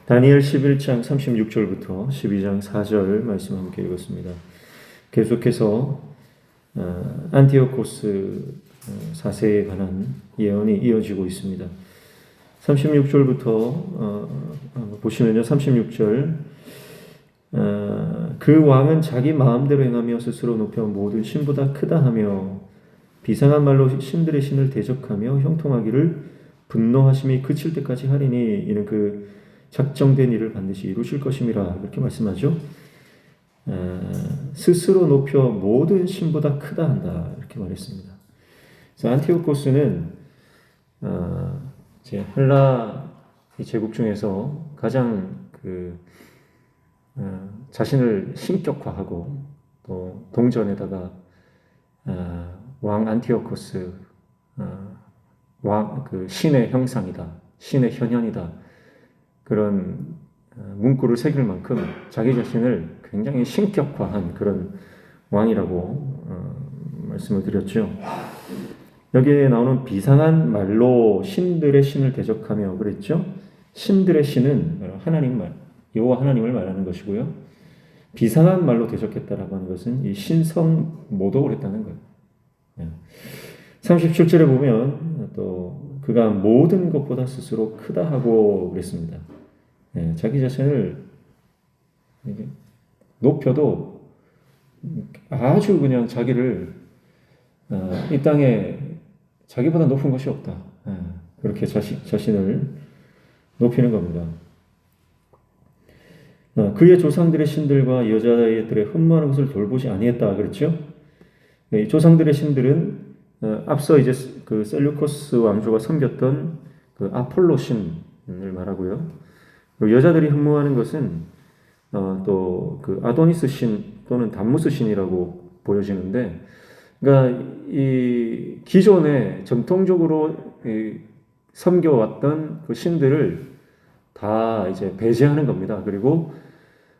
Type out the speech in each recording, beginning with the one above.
다니엘 11장 36절부터 12장 4절 말씀 함께 읽었습니다. 계속해서 안티오코스 4세에 관한 예언이 이어지고 있습니다. 36절부터 보시면요. 36절 그 왕은 자기 마음대로 행하며 스스로 높여 모든 신보다 크다 하며 비상한 말로 신들의 신을 대적하며 형통하기를 분노하심이 그칠 때까지 하리니 이는 그 작정된 일을 반드시 이루실 것임이라 그렇게 말씀하죠. 스스로 높여 모든 신보다 크다 한다 이렇게 말했습니다. 그래서 안티오코스는 헬라 제국 중에서 가장 자신을 신격화하고 또 동전에다가 왕 안티오코스 신의 형상이다, 신의 현현이다 그런 문구를 새길 만큼 자기 자신을 굉장히 신격화한 그런 왕이라고 말씀을 드렸죠. 여기에 나오는 비상한 말로 신들의 신을 대적하며 그랬죠. 신들의 신은 하나님 말, 여호와 하나님을 말하는 것이고요. 비상한 말로 대적했다라고 하는 것은 이 신성 모독을 했다는 거예요. 37절에 보면 또 그가 모든 것보다 스스로 크다 하고 그랬습니다. 자기 자신을 높여도 아주 그냥 자기를 이 땅에 자기보다 높은 것이 없다. 그렇게 자신을 높이는 겁니다. 그의 조상들의 신들과 여자애들의 흠모하는 것을 돌보지 아니했다 그랬죠. 조상들의 신들은 앞서 이제 그 셀루코스 왕조가 섬겼던 그 아폴로 신을 말하고요. 그리고 여자들이 흠모하는 것은 또 그 아도니스 신 또는 담무스 신이라고 보여지는데, 그러니까 이 기존에 전통적으로 섬겨왔던 그 신들을 다 이제 배제하는 겁니다. 그리고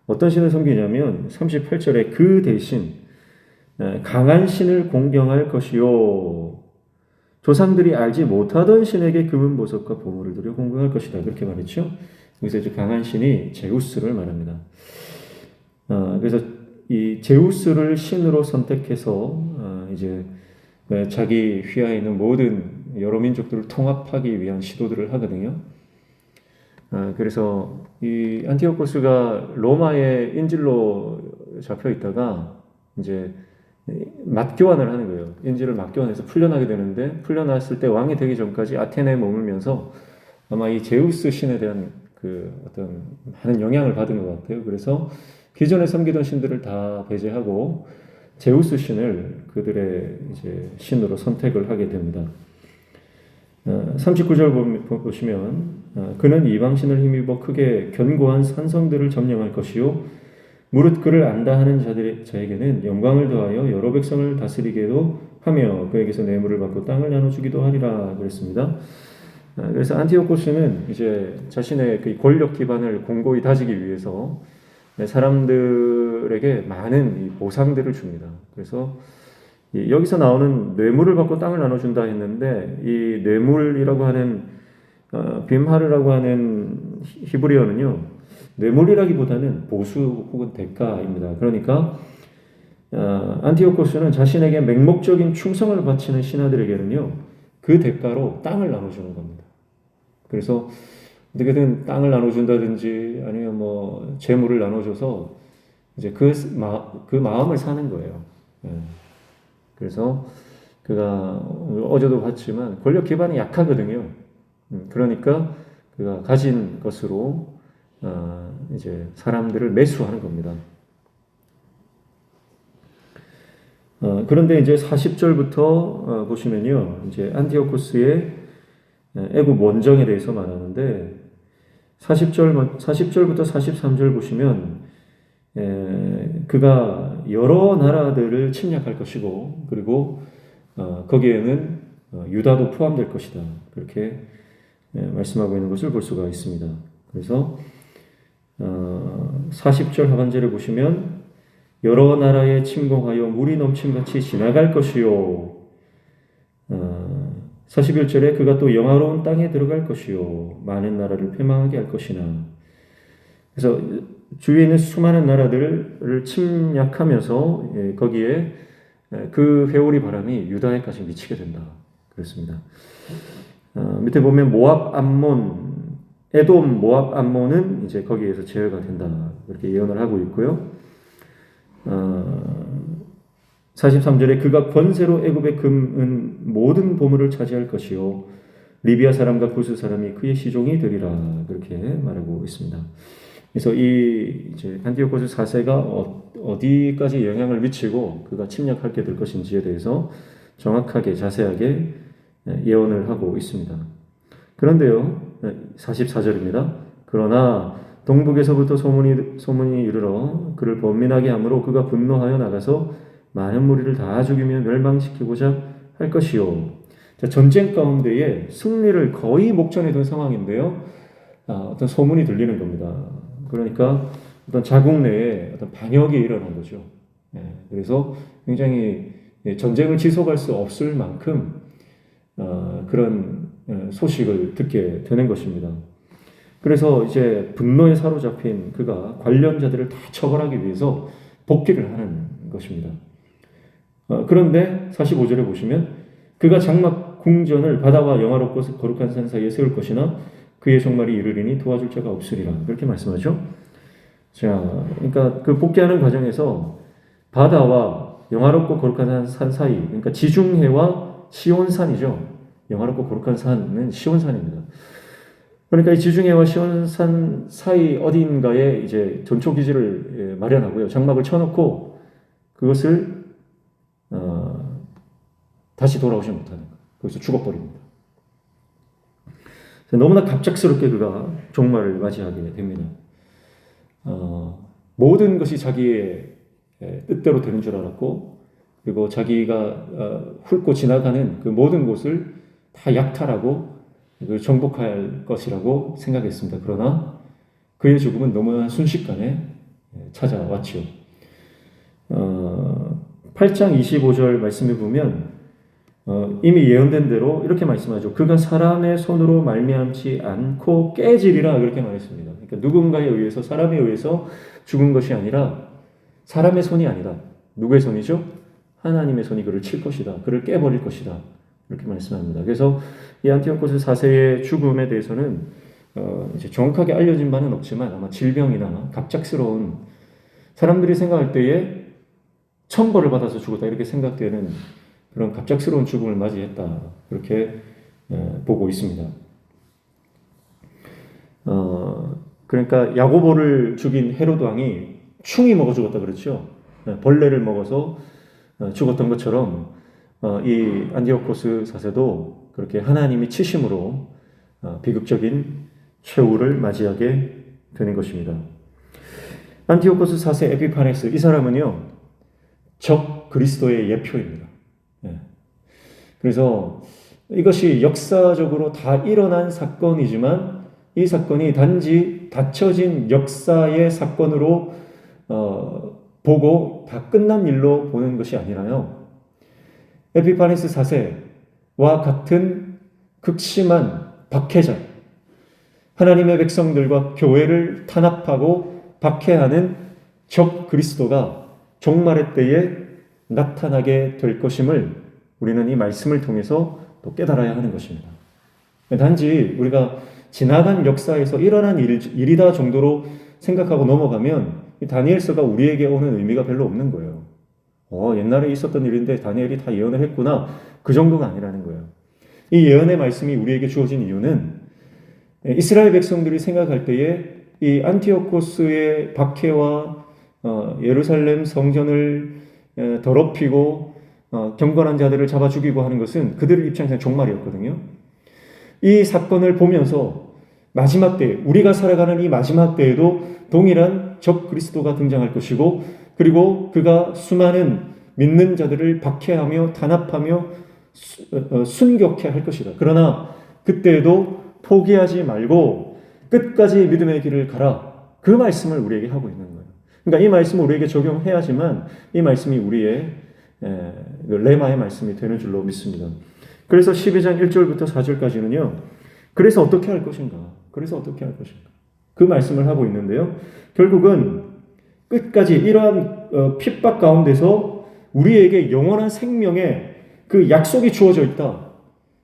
어떤 신을 섬기냐면 38절에 그 대신 강한 신을 공경할 것이요 조상들이 알지 못하던 신에게 금은 보석과 보물을 들여 공경할 것이다 그렇게 말했죠. 여기서 이제 강한 신이 제우스를 말합니다. 그래서 이 제우스를 신으로 선택해서 이제 자기 휘하에 있는 모든 여러 민족들을 통합하기 위한 시도들을 하거든요. 그래서 이 안티오코스가 로마의 인질로 잡혀 있다가 이제 맞교환을 하는 거예요. 인질을 맞교환해서 풀려나게 되는데, 풀려났을 때 왕이 되기 전까지 아테네에 머물면서 아마 이 제우스 신에 대한 그 어떤 많은 영향을 받은 것 같아요. 그래서 기존에 섬기던 신들을 다 배제하고 제우스 신을 그들의 이제 신으로 선택을 하게 됩니다. 39절 보시면 그는 이방신을 힘입어 크게 견고한 산성들을 점령할 것이요 무릇 그를 안다 하는 자에게는 영광을 더하여 여러 백성을 다스리게도 하며 그에게서 뇌물을 받고 땅을 나눠주기도 하리라 그랬습니다. 그래서 안티오코스는 이제 자신의 그 권력 기반을 공고히 다지기 위해서 사람들에게 많은 보상들을 줍니다. 그래서 여기서 나오는 뇌물을 받고 땅을 나눠준다 했는데, 이 뇌물이라고 하는 빔하르라고 하는 히브리어는요, 뇌물이라기보다는 보수 혹은 대가입니다. 그러니까 안티오코스는 자신에게 맹목적인 충성을 바치는 신하들에게는요, 그 대가로 땅을 나눠주는 겁니다. 그래서 어떻게든 땅을 나눠준다든지 아니면 뭐 재물을 나눠줘서 이제 그 마음을 사는 거예요. 그래서 그가 어제도 봤지만 권력 기반이 약하거든요. 그러니까 그가 가진 것으로 이제 사람들을 매수하는 겁니다. 그런데 이제 40절부터 보시면요, 이제 안티오코스의 애굽 원정에 대해서 말하는데 40절부터 43절 보시면 그가 여러 나라들을 침략할 것이고 그리고 거기에는 유다도 포함될 것이다 그렇게 말씀하고 있는 것을 볼 수가 있습니다. 그래서 40절 하반절에 보시면 여러 나라에 침공하여 물이 넘침같이 지나갈 것이요 41절에 그가 또 영화로운 땅에 들어갈 것이요 많은 나라를 패망하게 할 것이나 그래서 주위에 있는 수많은 나라들을 침략하면서 거기에 그 회오리 바람이 유다에까지 미치게 된다. 그렇습니다. 밑에 보면 모압, 암몬, 에돔, 모압, 암몬은 이제 거기에서 제어가 된다. 그렇게 예언을 하고 있고요. 43절에 그가 권세로 애굽의 금, 은 모든 보물을 차지할 것이요 리비아 사람과 구스 사람이 그의 시종이 되리라. 그렇게 말하고 있습니다. 그래서 이 이제 안티오코스 4세가 어디까지 영향을 미치고 그가 침략하게 될 것인지에 대해서 정확하게 자세하게 예언을 하고 있습니다. 그런데요, 44절입니다. 그러나 동북에서부터 소문이 이르러 그를 번민하게 하므로 그가 분노하여 나가서 많은 무리를 다 죽이며 멸망시키고자 할 것이요. 자, 전쟁 가운데에 승리를 거의 목전에 둔 상황인데요. 어떤 소문이 들리는 겁니다. 그러니까 어떤 자국 내에 어떤 반역이 일어난 거죠. 그래서 굉장히 전쟁을 지속할 수 없을 만큼 그런 소식을 듣게 되는 것입니다. 그래서 이제 분노에 사로잡힌 그가 관련자들을 다 처벌하기 위해서 복귀를 하는 것입니다. 그런데 45절에 보시면 그가 장막 궁전을 바다와 영화롭고 거룩한 산 사이에 세울 것이나 그의 종말이 이르리니 도와줄 자가 없으리라. 그렇게 말씀하죠. 자, 그러니까 그 복귀하는 과정에서 바다와 영화롭고 거룩한 산 사이, 그러니까 지중해와 시온산이죠. 영화롭고 거룩한 산은 시온산입니다. 그러니까 이 지중해와 시온산 사이 어딘가에 이제 전초 기지를 마련하고요. 장막을 쳐놓고 그것을 다시 돌아오지 못하는 거예요. 거기서 죽어버립니다. 너무나 갑작스럽게 그가 종말을 맞이하게 됩니다. 모든 것이 자기의 뜻대로 되는 줄 알았고, 그리고 자기가 훑고 지나가는 그 모든 곳을 다 약탈하고 정복할 것이라고 생각했습니다. 그러나 그의 죽음은 너무나 순식간에 찾아왔죠. 8장 25절 말씀해 보면 이미 예언된 대로 이렇게 말씀하죠. 그가 사람의 손으로 말미암지 않고 깨지리라. 그렇게 말했습니다. 그러니까 누군가에 의해서, 사람에 의해서 죽은 것이 아니라 사람의 손이 아니라 누구의 손이죠? 하나님의 손이 그를 칠 것이다. 그를 깨버릴 것이다. 이렇게 말씀합니다. 그래서 이 안티오코스 4세의 죽음에 대해서는 이제 정확하게 알려진 바는 없지만 아마 질병이나 갑작스러운, 사람들이 생각할 때에 천벌을 받아서 죽었다 이렇게 생각되는 그런 갑작스러운 죽음을 맞이했다. 그렇게 보고 있습니다. 그러니까 야고보를 죽인 헤로드 왕이 충이 먹어 죽었다 그랬죠. 벌레를 먹어서 죽었던 것처럼 이 안티오코스 4세도 그렇게 하나님이 치심으로 비극적인 최후를 맞이하게 되는 것입니다. 안티오코스 4세 에피파네스, 이 사람은요 적 그리스도의 예표입니다. 그래서 이것이 역사적으로 다 일어난 사건이지만 이 사건이 단지 닫혀진 역사의 사건으로 보고 다 끝난 일로 보는 것이 아니라요. 에피파네스 4세와 같은 극심한 박해자, 하나님의 백성들과 교회를 탄압하고 박해하는 적 그리스도가 종말의 때에 나타나게 될 것임을 우리는 이 말씀을 통해서 또 깨달아야 하는 것입니다. 단지 우리가 지나간 역사에서 일어난 일이다 정도로 생각하고 넘어가면 이 다니엘서가 우리에게 오는 의미가 별로 없는 거예요. 옛날에 있었던 일인데 다니엘이 다 예언을 했구나. 그 정도가 아니라는 거예요. 이 예언의 말씀이 우리에게 주어진 이유는 이스라엘 백성들이 생각할 때에 이 안티오코스의 박해와 예루살렘 성전을 더럽히고 경건한 자들을 잡아 죽이고 하는 것은 그들의 입장에서는 종말이었거든요. 이 사건을 보면서 마지막 때, 우리가 살아가는 이 마지막 때에도 동일한 적 그리스도가 등장할 것이고, 그리고 그가 수많은 믿는 자들을 박해하며 탄압하며 순교케 할 것이다. 그러나 그때에도 포기하지 말고 끝까지 믿음의 길을 가라. 그 말씀을 우리에게 하고 있는 거예요. 그러니까 이 말씀을 우리에게 적용해야지만 이 말씀이 우리의 레마의 말씀이 되는 줄로 믿습니다. 그래서 12장 1절부터 4절까지는요. 그래서 어떻게 할 것인가? 그 말씀을 하고 있는데요. 결국은 끝까지 이러한 핍박 가운데서 우리에게 영원한 생명의 그 약속이 주어져 있다.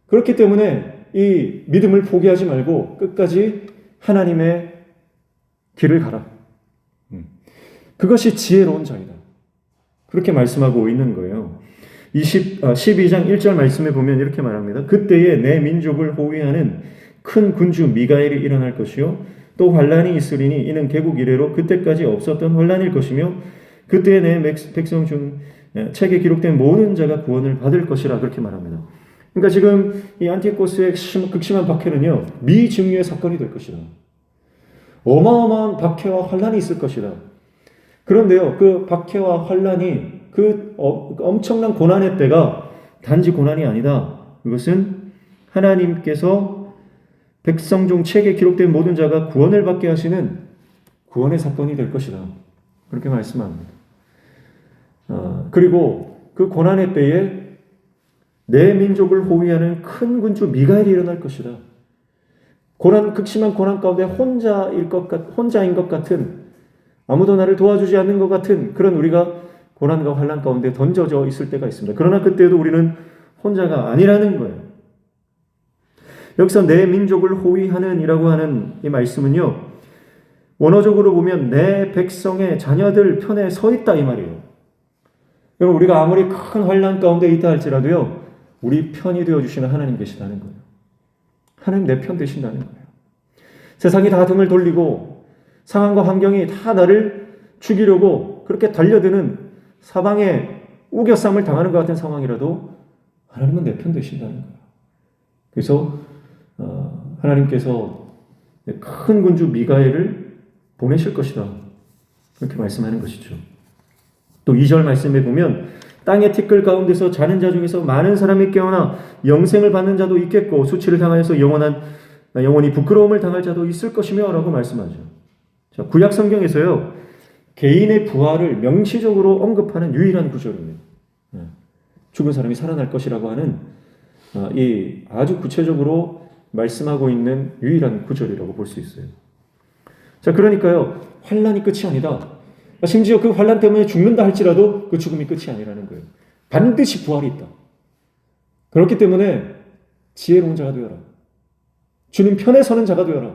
그렇기 때문에 이 믿음을 포기하지 말고 끝까지 하나님의 길을 가라. 그것이 지혜로운 자이다. 그렇게 말씀하고 있는 거예요. 12장 1절 말씀에 보면 이렇게 말합니다. 그때에 내 민족을 호위하는 큰 군주 미가엘이 일어날 것이요 또 환란이 있으리니 이는 개국 이래로 그때까지 없었던 환란일 것이며 그때에 내 백성 중 책에 기록된 모든 자가 구원을 받을 것이라 그렇게 말합니다. 그러니까 지금 이 안티오코스의 극심한 박해는요 미증유의 사건이 될 것이다. 어마어마한 박해와 환란이 있을 것이다. 그런데요 그 박해와 환란이 그 엄청난 고난의 때가 단지 고난이 아니다. 그것은 하나님께서 백성 중 책에 기록된 모든 자가 구원을 받게 하시는 구원의 사건이 될 것이다. 그렇게 말씀합니다. 그리고 그 고난의 때에 내 민족을 호위하는 큰 군주 미가엘이 일어날 것이다. 극심한 고난 가운데 혼자인 것 같은 아무도 나를 도와주지 않는 것 같은 그런 우리가 고난과 환난 가운데 던져져 있을 때가 있습니다. 그러나 그때도 우리는 혼자가 아니라는 거예요. 여기서 내 민족을 호위하는 이라고 하는 이 말씀은요. 원어적으로 보면 내 백성의 자녀들 편에 서 있다 이 말이에요. 여러분 우리가 아무리 큰 환난 가운데 있다 할지라도요. 우리 편이 되어주시는 하나님 계시다는 거예요. 하나님 내 편 되신다는 거예요. 세상이 다 등을 돌리고 상황과 환경이 다 나를 죽이려고 그렇게 달려드는 사방에 우겨쌈을 당하는 것 같은 상황이라도 하나님은 내 편 되신다는 거예요. 그래서 하나님께서 큰 군주 미가엘을 보내실 것이다. 그렇게 말씀하는 것이죠. 또 2절 말씀에 보면 땅의 티끌 가운데서 자는 자 중에서 많은 사람이 깨어나 영생을 받는 자도 있겠고 수치를 당하여서 영원히 부끄러움을 당할 자도 있을 것이며 라고 말씀하죠. 자, 구약 성경에서요. 개인의 부활을 명시적으로 언급하는 유일한 구절입니다. 죽은 사람이 살아날 것이라고 하는 이 아주 구체적으로 말씀하고 있는 유일한 구절이라고 볼 수 있어요. 자, 그러니까요. 환난이 끝이 아니다. 심지어 그 환난 때문에 죽는다 할지라도 그 죽음이 끝이 아니라는 거예요. 반드시 부활이 있다. 그렇기 때문에 지혜로운 자가 되어라. 주님 편에 서는 자가 되어라.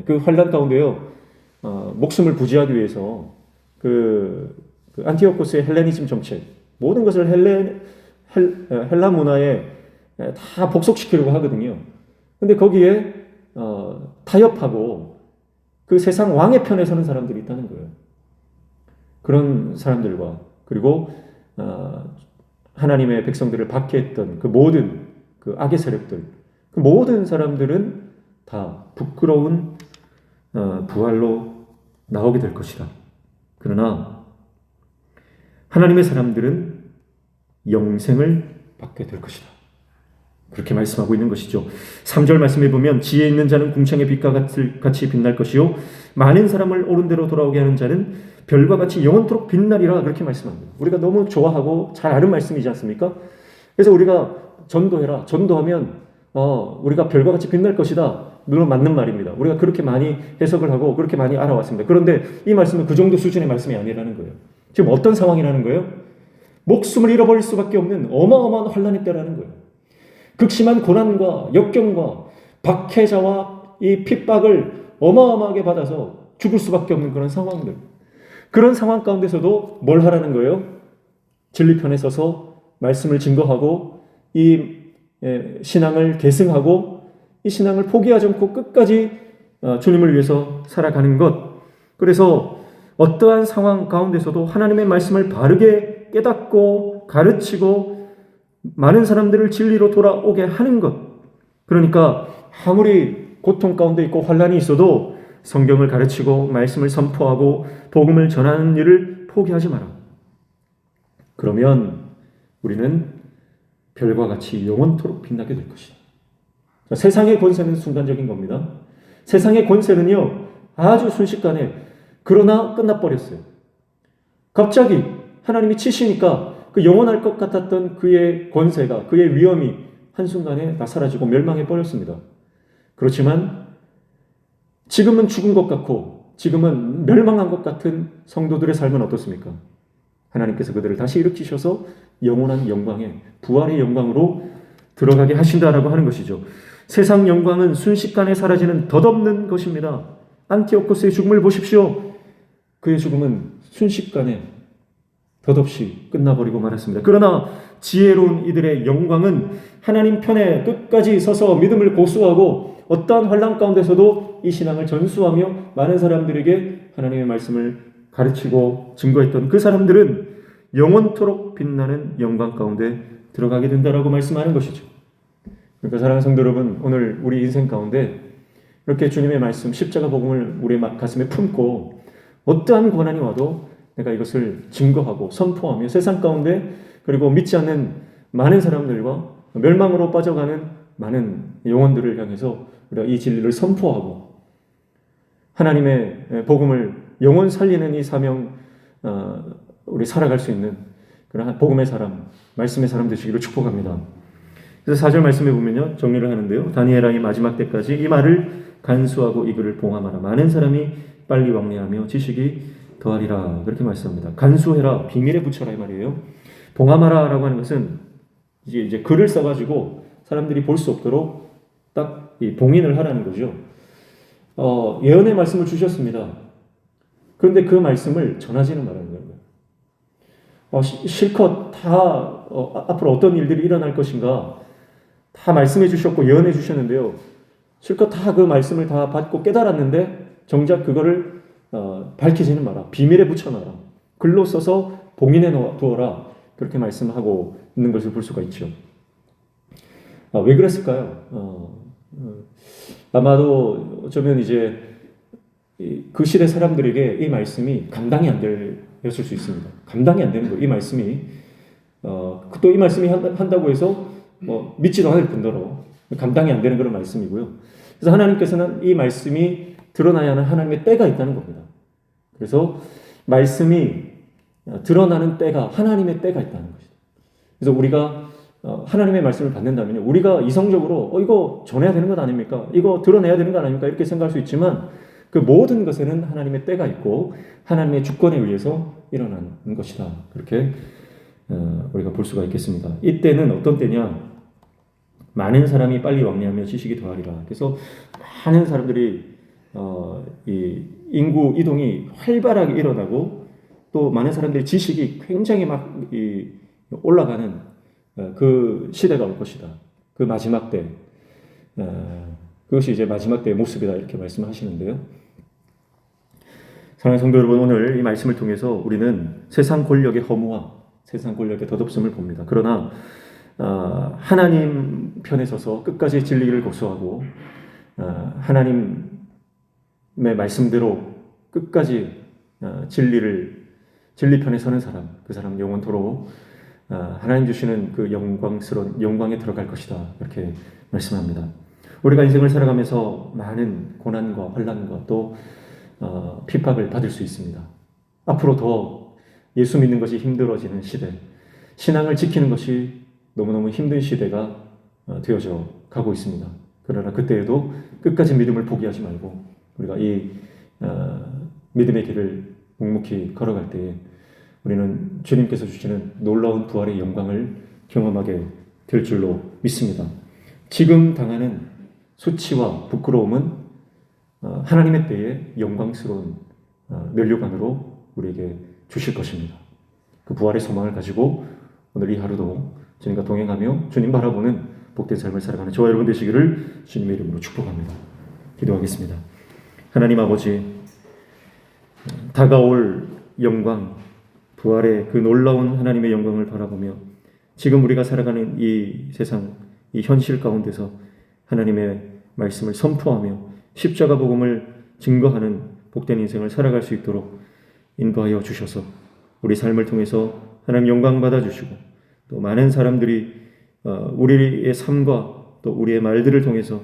그 환난 가운데요. 목숨을 부지하기 위해서 그 안티오코스의 헬레니즘 정책 모든 것을 헬라 문화에 다 복속시키려고 하거든요. 근데 거기에 타협하고 그 세상 왕의 편에 서는 사람들이 있다는 거예요. 그런 사람들과 그리고 하나님의 백성들을 박해했던 그 모든 그 악의 세력들 그 모든 사람들은 다 부끄러운 부활로 나오게 될 것이다. 그러나 하나님의 사람들은 영생을 받게 될 것이다. 그렇게 말씀하고 있는 것이죠. 3절 말씀에 보면 지혜 있는 자는 궁창의 빛과 같이 빛날 것이요 많은 사람을 옳은 대로 돌아오게 하는 자는 별과 같이 영원토록 빛나리라 그렇게 말씀합니다. 우리가 너무 좋아하고 잘 아는 말씀이지 않습니까? 그래서 우리가 전도해라. 전도하면 우리가 별과 같이 빛날 것이다. 물론 맞는 말입니다. 우리가 그렇게 많이 해석을 하고 그렇게 많이 알아왔습니다. 그런데 이 말씀은 그 정도 수준의 말씀이 아니라는 거예요. 지금 어떤 상황이라는 거예요? 목숨을 잃어버릴 수밖에 없는 어마어마한 환난의 때라는 거예요. 극심한 고난과 역경과 박해자와 이 핍박을 어마어마하게 받아서 죽을 수밖에 없는 그런 상황들. 그런 상황 가운데서도 뭘 하라는 거예요? 진리편에 서서 말씀을 증거하고 이 신앙을 계승하고 이 신앙을 포기하지 않고 끝까지 주님을 위해서 살아가는 것. 그래서 어떠한 상황 가운데서도 하나님의 말씀을 바르게 깨닫고 가르치고 많은 사람들을 진리로 돌아오게 하는 것. 그러니까 아무리 고통 가운데 있고 환난이 있어도 성경을 가르치고 말씀을 선포하고 복음을 전하는 일을 포기하지 마라. 그러면 우리는 별과 같이 영원토록 빛나게 될 것이다. 자, 세상의 권세는 순간적인 겁니다. 세상의 권세는요 아주 순식간에 그러나 끝나버렸어요. 갑자기 하나님이 치시니까 그 영원할 것 같았던 그의 권세가 그의 위엄이 한순간에 다 사라지고 멸망해 버렸습니다. 그렇지만 지금은 죽은 것 같고 지금은 멸망한 것 같은 성도들의 삶은 어떻습니까? 하나님께서 그들을 다시 일으키셔서 영원한 영광에, 부활의 영광으로 들어가게 하신다라고 하는 것이죠. 세상 영광은 순식간에 사라지는 덧없는 것입니다. 안티오코스의 죽음을 보십시오. 그의 죽음은 순식간에 덧없이 끝나버리고 말았습니다. 그러나 지혜로운 이들의 영광은 하나님 편에 끝까지 서서 믿음을 고수하고 어떠한 환난 가운데서도 이 신앙을 전수하며 많은 사람들에게 하나님의 말씀을 가르치고 증거했던 그 사람들은 영원토록 빛나는 영광 가운데 들어가게 된다라고 말씀하는 것이죠. 그러니까 사랑하는 성도 여러분, 오늘 우리 인생 가운데 이렇게 주님의 말씀, 십자가 복음을 우리 가슴에 품고 어떠한 고난이 와도 내가 이것을 증거하고 선포하며 세상 가운데 그리고 믿지 않는 많은 사람들과 멸망으로 빠져가는 많은 영혼들을 향해서 우리가 이 진리를 선포하고 하나님의 복음을 영원 살리는 이 사명, 우리 살아갈 수 있는 그런 복음의 사람, 말씀의 사람 되시기를 축복합니다. 그래서 4절 말씀에 보면요, 정리를 하는데요, 다니엘아 이 마지막 때까지 이 말을 간수하고 이 글을 봉함하라. 많은 사람이 빨리 왕래하며 지식이 더하리라. 그렇게 말씀합니다. 간수해라, 비밀에 붙여라 이 말이에요. 봉함하라라고 하는 것은 이제 글을 써가지고 사람들이 볼 수 없도록 딱 이 봉인을 하라는 거죠. 예언의 말씀을 주셨습니다. 그런데 그 말씀을 전하지는 말하는 거예요. 실컷 다 앞으로 어떤 일들이 일어날 것인가 다 말씀해 주셨고 예언해 주셨는데요. 실컷 다 그 말씀을 다 받고 깨달았는데 정작 그거를 밝히지는 마라. 비밀에 붙여놔라. 글로 써서 봉인해 두어라. 그렇게 말씀하고 있는 것을 볼 수가 있죠. 왜 그랬을까요? 아마도 어쩌면 이제 그 시대 사람들에게 이 말씀이 감당이 안 되었을 수 있습니다. 감당이 안 되는 거예요. 이 말씀이 또 이 말씀이 한다고 해서 믿지도 않을 뿐더러 감당이 안 되는 그런 말씀이고요. 그래서 하나님께서는 이 말씀이 드러나야 하는 하나님의 때가 있다는 겁니다. 그래서 말씀이 드러나는 때가 하나님의 때가 있다는 것이죠. 그래서 우리가 하나님의 말씀을 받는다면요, 우리가 이성적으로 이거 전해야 되는 것 아닙니까? 이거 드러내야 되는 것 아닙니까? 이렇게 생각할 수 있지만 그 모든 것에는 하나님의 때가 있고 하나님의 주권에 의해서 일어나는 것이다. 그렇게 우리가 볼 수가 있겠습니다. 이 때는 어떤 때냐? 많은 사람이 빨리 왕래하며 지식이 더하리라. 그래서 많은 사람들이 이 인구 이동이 활발하게 일어나고 또 많은 사람들의 지식이 굉장히 막 올라가는 그 시대가 올 것이다. 그 마지막 때, 그것이 이제 마지막 때의 모습이다. 이렇게 말씀하시는데요. 사랑하는 성도 여러분, 오늘 이 말씀을 통해서 우리는 세상 권력의 허무와 세상 권력의 덧없음을 봅니다. 그러나 하나님 편에 서서 끝까지 진리를 고수하고 하나님의 말씀대로 끝까지 진리 편에 서는 사람, 그 사람 영원토록 하나님 주시는 그 영광스러운 영광에 들어갈 것이다. 이렇게 말씀합니다. 우리가 인생을 살아가면서 많은 고난과 환난과 또 핍박을 받을 수 있습니다. 앞으로 더 예수 믿는 것이 힘들어지는 시대, 신앙을 지키는 것이 너무너무 힘든 시대가 되어져 가고 있습니다. 그러나 그때에도 끝까지 믿음을 포기하지 말고 우리가 이 믿음의 길을 묵묵히 걸어갈 때에 우리는 주님께서 주시는 놀라운 부활의 영광을 경험하게 될 줄로 믿습니다. 지금 당하는 수치와 부끄러움은 하나님의 때에 영광스러운 면류관으로 우리에게 주실 것입니다. 그 부활의 소망을 가지고 오늘 이 하루도 주님과 동행하며 주님 바라보는 복된 삶을 살아가는 저와 여러분 되시기를 주님의 이름으로 축복합니다. 기도하겠습니다. 하나님 아버지, 다가올 영광, 부활의 그 놀라운 하나님의 영광을 바라보며 지금 우리가 살아가는 이 세상, 이 현실 가운데서 하나님의 말씀을 선포하며 십자가 복음을 증거하는 복된 인생을 살아갈 수 있도록 인도하여 주셔서 우리 삶을 통해서 하나님 영광 받아주시고 또 많은 사람들이 우리의 삶과 또 우리의 말들을 통해서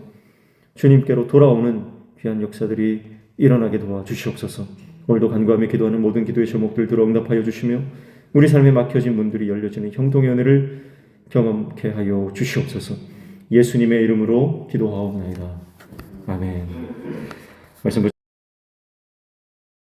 주님께로 돌아오는 귀한 역사들이 일어나게 도와주시옵소서. 오늘도 간구하며 기도하는 모든 기도의 제목들 들어 응답하여 주시며 우리 삶에 막혀진 문들이 열려지는 형통의 은혜를 경험케 하여 주시옵소서. 예수님의 이름으로 기도하옵나이다. 아멘. 말씀